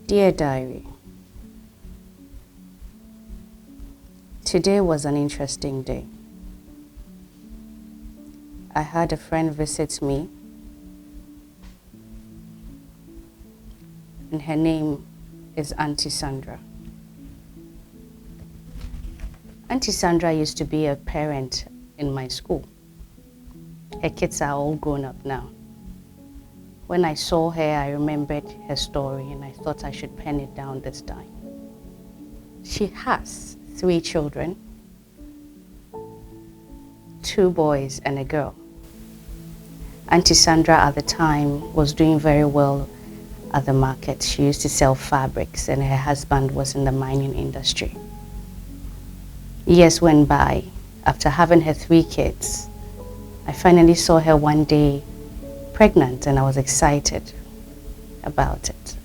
Dear Diary, today was an interesting day. I had a friend visit me, and her name is Auntie Sandra. Auntie Sandra used to be a parent in my school. Her kids are all grown up now. When I saw her, I remembered her story and I thought I should pen it down this time. She has 3 children, 2 boys and a girl. Auntie Sandra at the time was doing very well at the market. She used to sell fabrics and her husband was in the mining industry. Years went by. After having her 3 kids, I finally saw her one day pregnant and I was excited about it.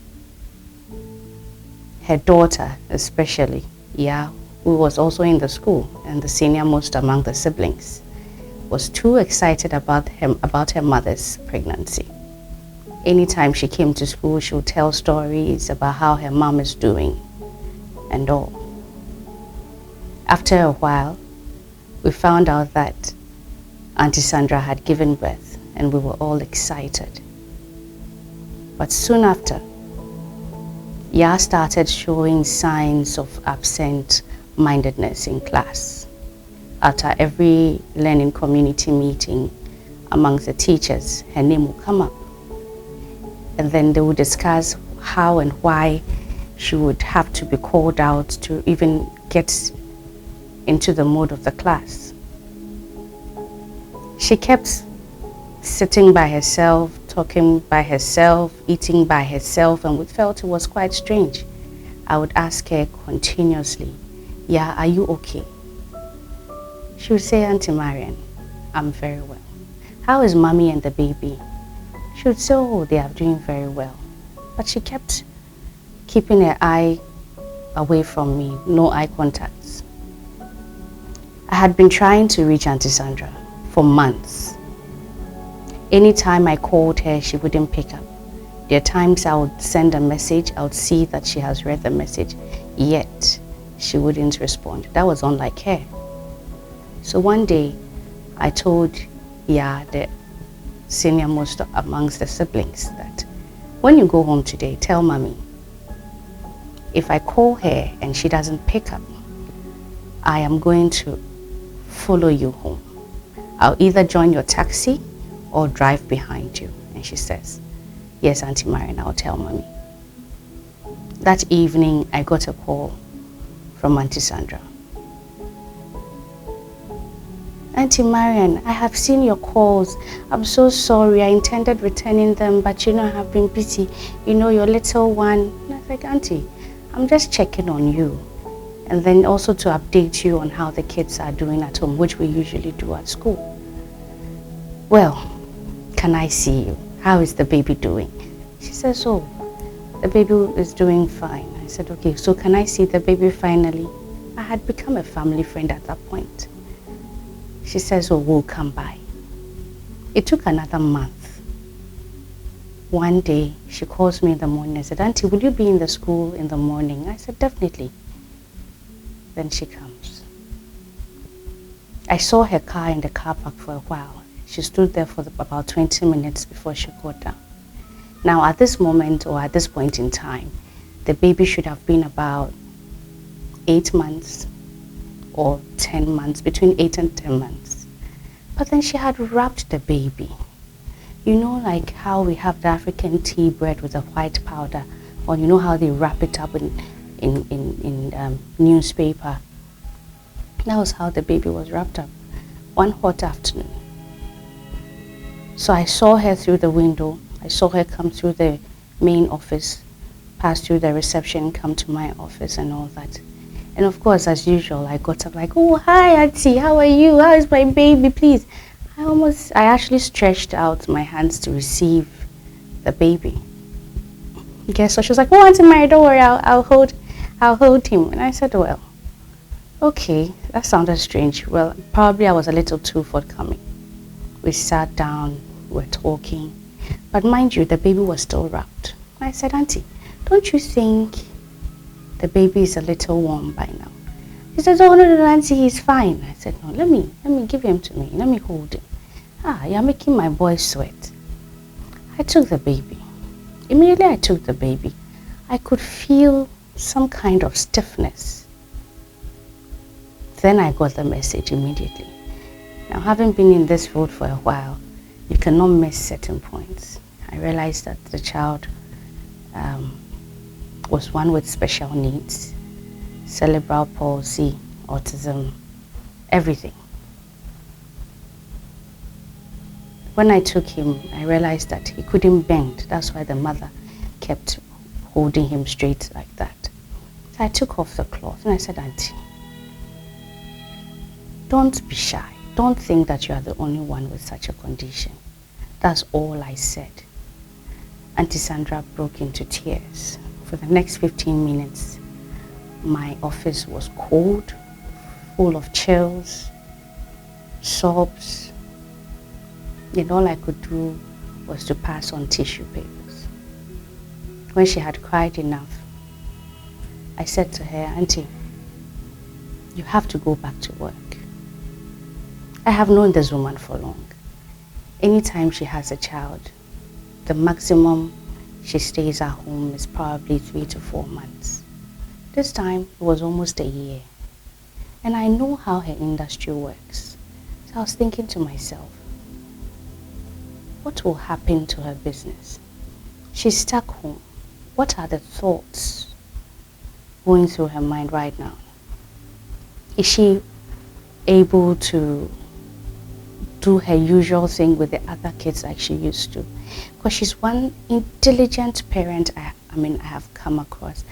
Her daughter especially, who was also in the school and the senior most among the siblings, was too excited about her mother's pregnancy. Anytime she came to school, she would tell stories about how her mom is doing and all. After a while, we found out that Auntie Sandra had given birth and we were all excited. But soon after, started showing signs of absent-mindedness in class. After every learning community meeting amongst the teachers, her name would come up. And then they would discuss how and why she would have to be called out to even get into the mood of the class. She kept sitting by herself, talking by herself, eating by herself, and we felt it was quite strange. I would ask her continuously, are you okay? She would say, Auntie Marian, I'm very well. How is mommy and the baby? She would say, oh, they are doing very well. But she kept keeping her eye away from me, no eye contacts. I had been trying to reach Auntie Sandra for months. Anytime I called her, she wouldn't pick up. There are times I would send a message, I would see that she has read the message, yet she wouldn't respond. That was unlike her. So one day, I told the senior most amongst the siblings that when you go home today, tell mommy, if I call her and she doesn't pick up, I am going to follow you home. I'll either join your taxi or drive behind you. And she says, yes, Auntie Marine, I'll tell mommy. That evening, I got a call from Auntie Sandra. Auntie Marian, I have seen your calls. I'm so sorry. I intended returning them, but I have been busy. Your little one. And I was like, Auntie, I'm just checking on you. And then also to update you on how the kids are doing at home, which we usually do at school. Well, can I see you? How is the baby doing? She says, oh, the baby is doing fine. I said, okay, so can I see the baby finally? I had become a family friend at that point. She says, oh, we'll come by. It took another month. One day, she calls me in the morning. I said, Auntie, will you be in the school in the morning? I said, definitely. Then she comes. I saw her car in the car park for a while. She stood there for about 20 minutes before she got down. Now, at this moment or at this point in time, the baby should have been about 8 months or 10 months, between 8 and 10 months. But then she had wrapped the baby. Like how we have the African tea bread with a white powder, or how they wrap it up in newspaper. That was how the baby was wrapped up, one hot afternoon. So I saw her through the window. I saw her come through the main office, pass through the reception, come to my office and all that. And of course, as usual, I got up like, oh, hi, Auntie, how are you? How is my baby, please? I actually stretched out my hands to receive the baby. Okay, so she was like, oh, Auntie Mary, don't worry, I'll hold him. And I said, well, okay, that sounded strange. Well, probably I was a little too forthcoming. We sat down, we were talking. But mind you, the baby was still wrapped. I said, Auntie, don't don't you think the baby is a little warm by now? He says, oh, no, Auntie, he's fine. I said, no, let me give him to me. Let me hold him. Ah, you're making my boy sweat. I took the baby. Immediately I took the baby, I could feel some kind of stiffness. Then I got the message immediately. Now, having been in this field for a while, you cannot miss certain points. I realized that the child was one with special needs, cerebral palsy, autism, everything. When I took him, I realized that he couldn't bend. That's why the mother kept holding him straight like that. So I took off the cloth and I said, Auntie, don't be shy. Don't think that you are the only one with such a condition. That's all I said. Auntie Sandra broke into tears. For the next 15 minutes, my office was cold, full of chills, sobs, and all I could do was to pass on tissue papers. When she had cried enough, I said to her, Auntie, you have to go back to work. I have known this woman for long. Anytime she has a child, the maximum she stays at home is probably 3 to 4 months. This time, it was almost a year. And I know how her industry works. So I was thinking to myself, what will happen to her business? She's stuck home. What are the thoughts going through her mind right now? Is she able to do her usual thing with the other kids like she used to? Because she's one intelligent parent I have come across.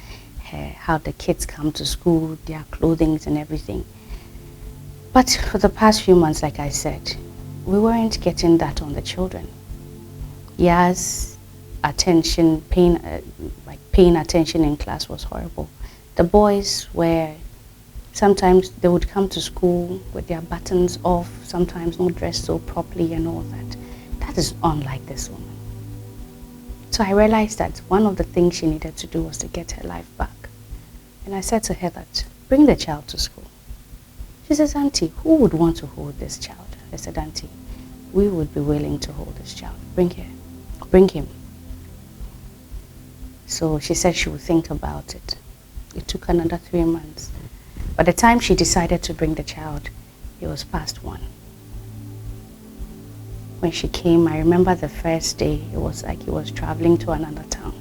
How the kids come to school, their clothing and everything. But for the past few months, like I said, we weren't getting that on the children. Yes, attention, paying attention in class was horrible. The boys were, sometimes they would come to school with their buttons off, sometimes not dressed so properly and all that. That is unlike this woman. So I realized that one of the things she needed to do was to get her life back. And I said to her that, bring the child to school. She says, Auntie, who would want to hold this child? I said, Auntie, we would be willing to hold this child. Bring him. So she said she would think about it. It took another 3 months. By the time she decided to bring the child, it was past 1. When she came, I remember the first day, it was like he was traveling to another town.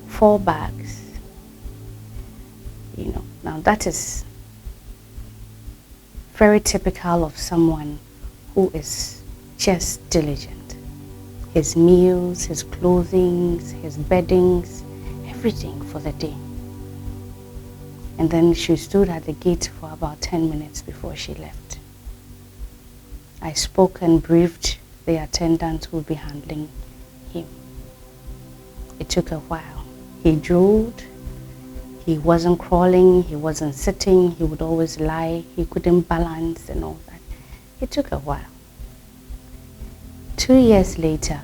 4 bags. You know, now that is very typical of someone who is just diligent. His meals, his clothing, his beddings, everything for the day. And then she stood at the gate for about 10 minutes before she left. I spoke and briefed the attendant who would be handling him. It took a while. He drooled. He wasn't crawling. He wasn't sitting. He would always lie. He couldn't balance and all that. It took a while. 2 years later,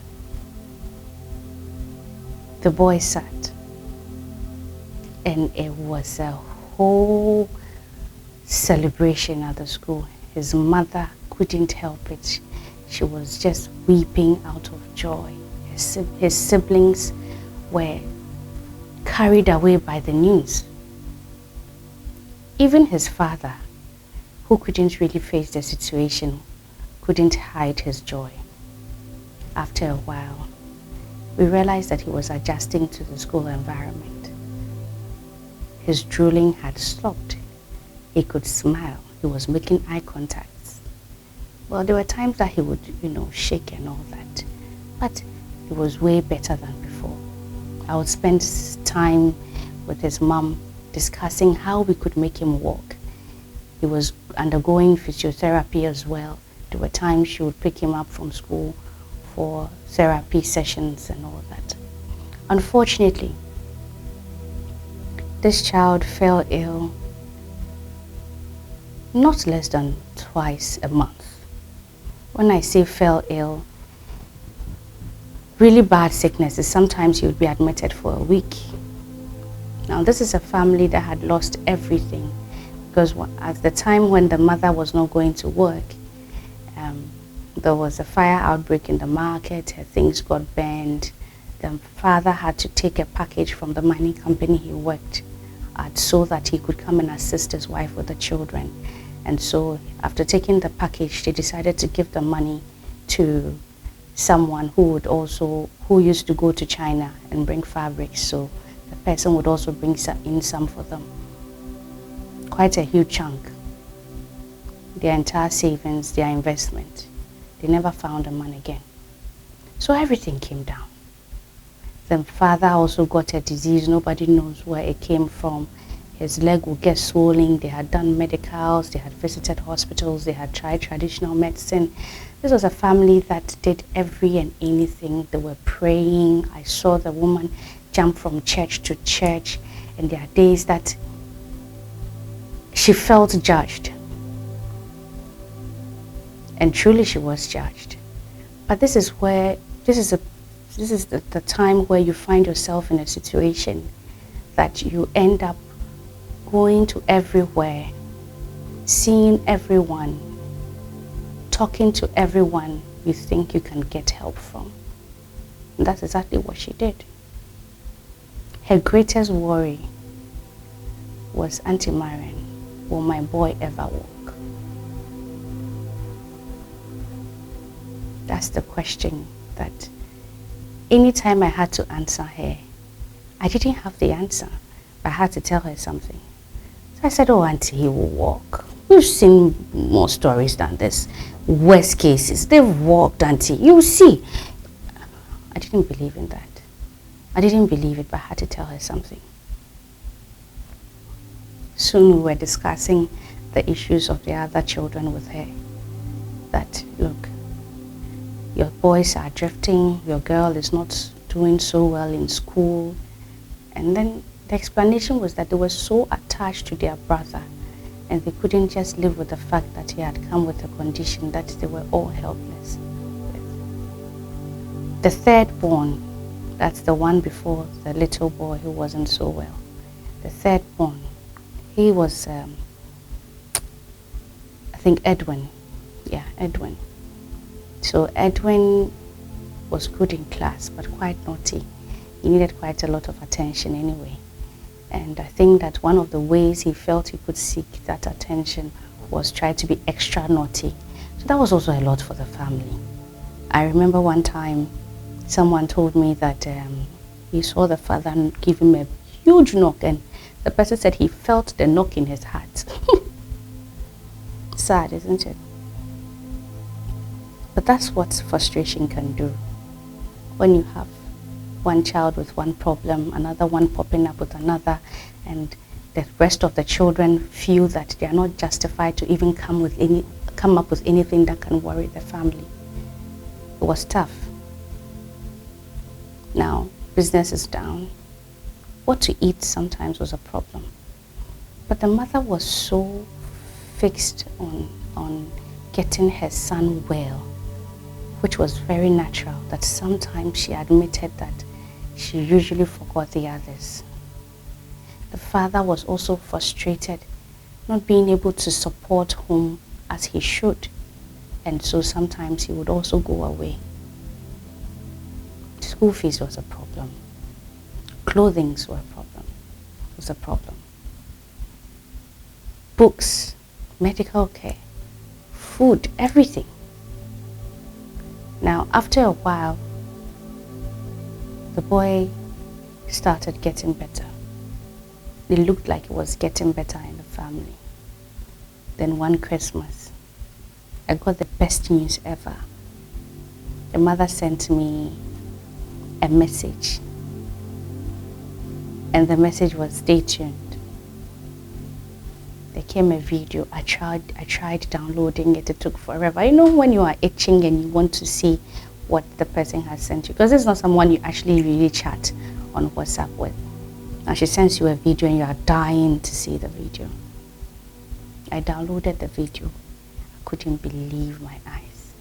the boy sat, and it was a whole celebration at the school. His mother couldn't help it. She was just weeping out of joy. His siblings were carried away by the news. Even his father, who couldn't really face the situation, couldn't hide his joy. After a while, we realized that he was adjusting to the school environment. His drooling had stopped. He could smile. He was making eye contacts. Well, there were times that he would, shake and all that. But it was way better than before. I would spend time with his mom discussing how we could make him walk. He was undergoing physiotherapy as well. There were times she would pick him up from school for therapy sessions and all that. Unfortunately, this child fell ill not less than twice a month. When I say fell ill, really bad sicknesses, sometimes he would be admitted for a week. Now, this is a family that had lost everything, because at the time when the mother was not going to work, there was a fire outbreak in the market, her things got burned. The father had to take a package from the mining company he worked at so that he could come and assist his wife with the children. And so after taking the package, they decided to give the money to someone who used to go to China and bring fabrics. So the person would also bring in some for them. Quite a huge chunk. Their entire savings, their investment. They never found the money again. So everything came down. The father also got a disease. Nobody knows where it came from. His leg would get swollen. They had done medicals. They had visited hospitals. They had tried traditional medicine. This was a family that did every and anything. They were praying. I saw the woman jump from church to church. And there are days that she felt judged. And truly she was judged. But this is the time where you find yourself in a situation that you end up going to everywhere, seeing everyone, talking to everyone you think you can get help from. And that's exactly what she did. Her greatest worry was, Auntie Marine, will my boy ever walk? That's the question that anytime I had to answer her, I didn't have the answer, but I had to tell her something. So I said, oh, Auntie, he will walk. You've seen more stories than this. Worst cases, they've walked, Auntie. You see. I didn't believe in that. I didn't believe it, but I had to tell her something. Soon we were discussing the issues of the other children with her. That, look, your boys are drifting, your girl is not doing so well in school. And then the explanation was that they were so attached to their brother and they couldn't just live with the fact that he had come with a condition that they were all helpless with. The third born, that's the one before the little boy who wasn't so well. The third born, he was, I think Edwin. Yeah, Edwin. So Edwin was good in class, but quite naughty. He needed quite a lot of attention anyway. And I think that one of the ways he felt he could seek that attention was try to be extra naughty. So that was also a lot for the family. I remember one time someone told me that he saw the father give him a huge knock, and the person said he felt the knock in his heart. Sad, isn't it? But that's what frustration can do. When you have one child with one problem, another one popping up with another, and the rest of the children feel that they are not justified to even come up with anything that can worry the family. It was tough. Now, business is down. What to eat sometimes was a problem. But the mother was so fixed on getting her son well, which was very natural, that sometimes she admitted that she usually forgot the others. The father was also frustrated, not being able to support home as he should, and so sometimes he would also go away. School fees was a problem. Clothing was a problem. Books, medical care, food, everything. Now, after a while, the boy started getting better. It looked like it was getting better in the family. Then one Christmas, I got the best news ever. The mother sent me a message. And the message was, stay tuned. There came a video. I tried downloading it. It took forever. You know when you are itching and you want to see what the person has sent you, because it's not someone you actually really chat on WhatsApp with. Now she sends you a video and you are dying to see the video. I downloaded the video. I couldn't believe my eyes.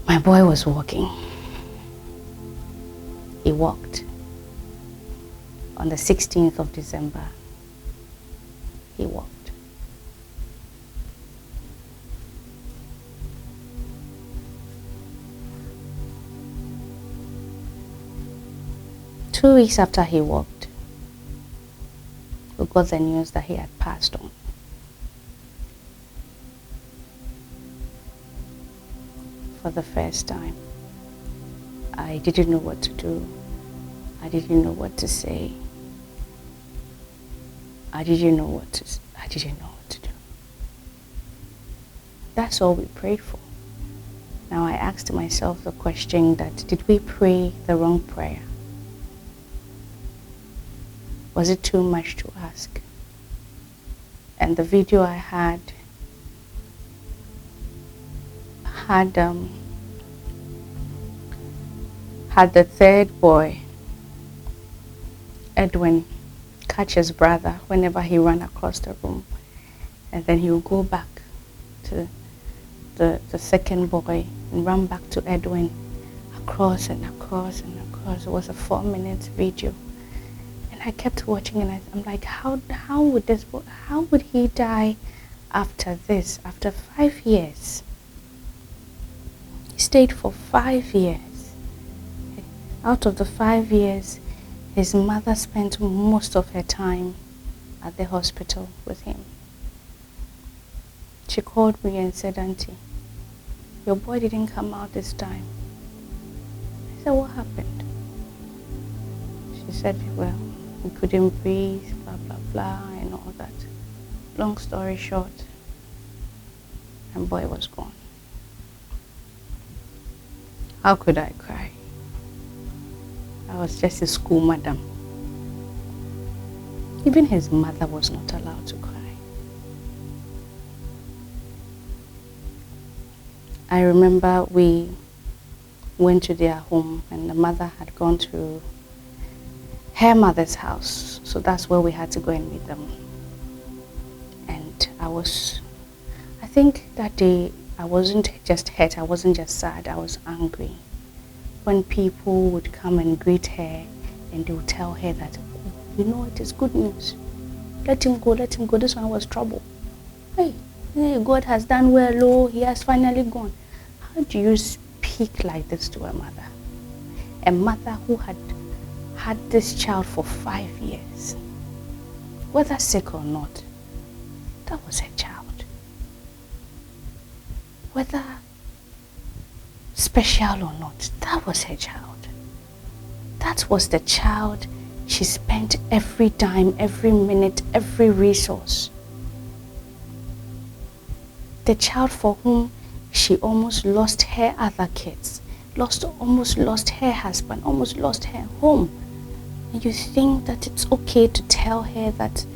My boy was walking. He walked. on the 16th of December, he walked. Two weeks after he walked, we got the news that he had passed on. For the first time, I didn't know what to do. I didn't know what to say. I didn't know what to do. That's all we prayed for. Now I asked myself the question that, did we pray the wrong prayer? Was it too much to ask? And the video I had the third boy, Edwin, catch his brother whenever he ran across the room, and then he would go back to the second boy and run back to Edwin, across and across and across. It was a 4-minute video, and I kept watching, and I'm like, how would he die after this? After 5 years, he stayed for 5 years. Out of the 5 years, his mother spent most of her time at the hospital with him. She called me and said, "Auntie, your boy didn't come out this time." I said, "What happened?" She said, "Well, he couldn't breathe, blah, blah, blah, and all that." Long story short, and boy was gone. How could I cry? I was just a school madam. Even his mother was not allowed to cry. I remember we went to their home, and the mother had gone to her mother's house. So that's where we had to go and meet them. And I think that day I wasn't just hurt, I wasn't just sad, I was angry. When people would come and greet her and they would tell her that, "You know, it is good news. Let him go, let him go. This one was trouble. Hey, God has done well, oh, he has finally gone." How do you speak like this to a mother? A mother who had had this child for 5 years. Whether sick or not, that was her child. Whether special or not, that was her child. That was the child she spent every dime, every minute, every resource. The child for whom she almost lost her other kids, almost lost her husband, almost lost her home. And you think that it's okay to tell her that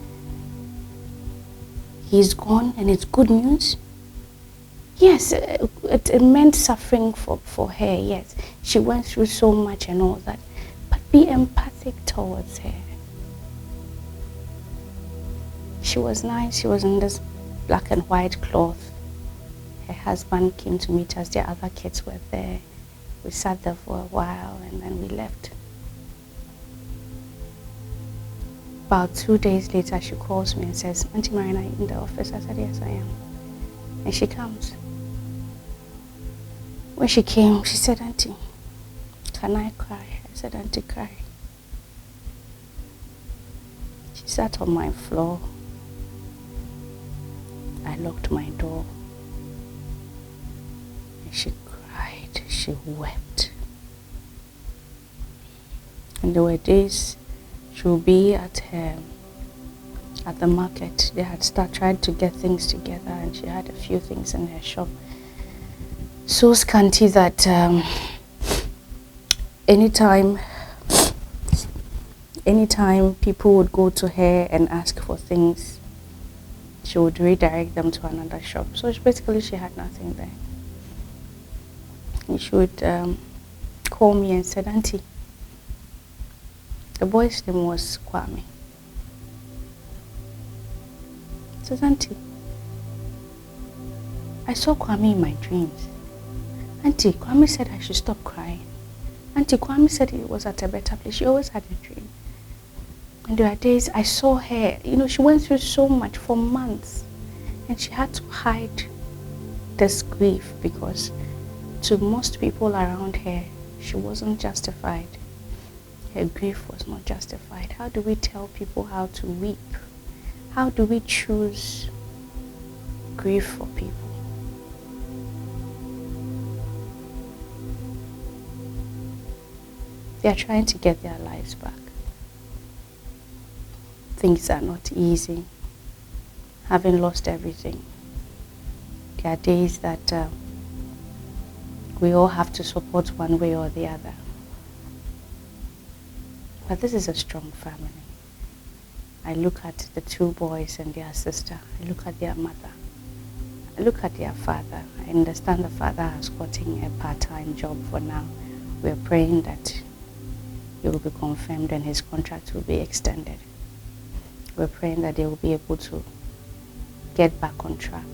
he's gone and it's good news? Yes, it meant suffering for her, yes. She went through so much and all that. But be empathic towards her. She was nice. She was in this black and white cloth. Her husband came to meet us. The other kids were there. We sat there for a while and then we left. About 2 days later, she calls me and says, "Auntie Marine, are you in the office?" I said, "Yes, I am." And she comes. When she came, she said, "Auntie, can I cry?" I said, "Auntie, cry." She sat on my floor. I locked my door. And she cried. She wept. And there were days she would be at the market. They had tried to get things together, and she had a few things in her shop. So scanty that anytime people would go to her and ask for things, she would redirect them to another shop. So basically she had nothing there. And she would call me and said, "Auntie," the boy's name was Kwame. Says, "Auntie, I saw Kwame in my dreams. Auntie, Kwame said I should stop crying. Auntie, Kwame said he was at a better place." She always had a dream. And there are days I saw her, she went through so much for months, and she had to hide this grief because to most people around her, she wasn't justified. Her grief was not justified. How do we tell people how to weep? How do we choose grief for people? They are trying to get their lives back. Things are not easy. Having lost everything. There are days that we all have to support one way or the other. But this is a strong family. I look at the two boys and their sister. I look at their mother. I look at their father. I understand the father has gotten a part-time job for now. We're praying that he will be confirmed and his contract will be extended. We're praying that they will be able to get back on track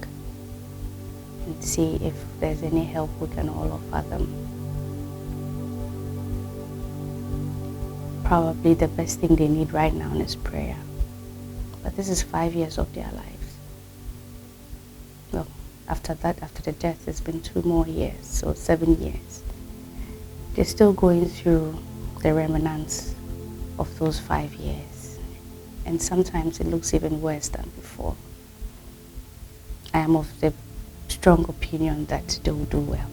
and see if there's any help we can all offer them. Probably the best thing they need right now is prayer. But this is 5 years of their lives. Well, after that, after the death, it's been 2 more years, so 7 years. They're still going through the remnants of those 5 years. And sometimes it looks even worse than before. I am of the strong opinion that they will do well.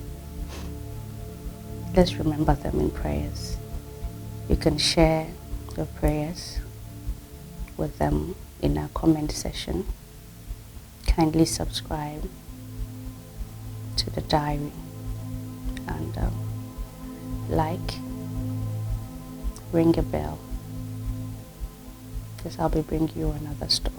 Let's remember them in prayers. You can share your prayers with them in our comment section. Kindly subscribe to the diary and like, ring a bell, because I'll be bringing you another story.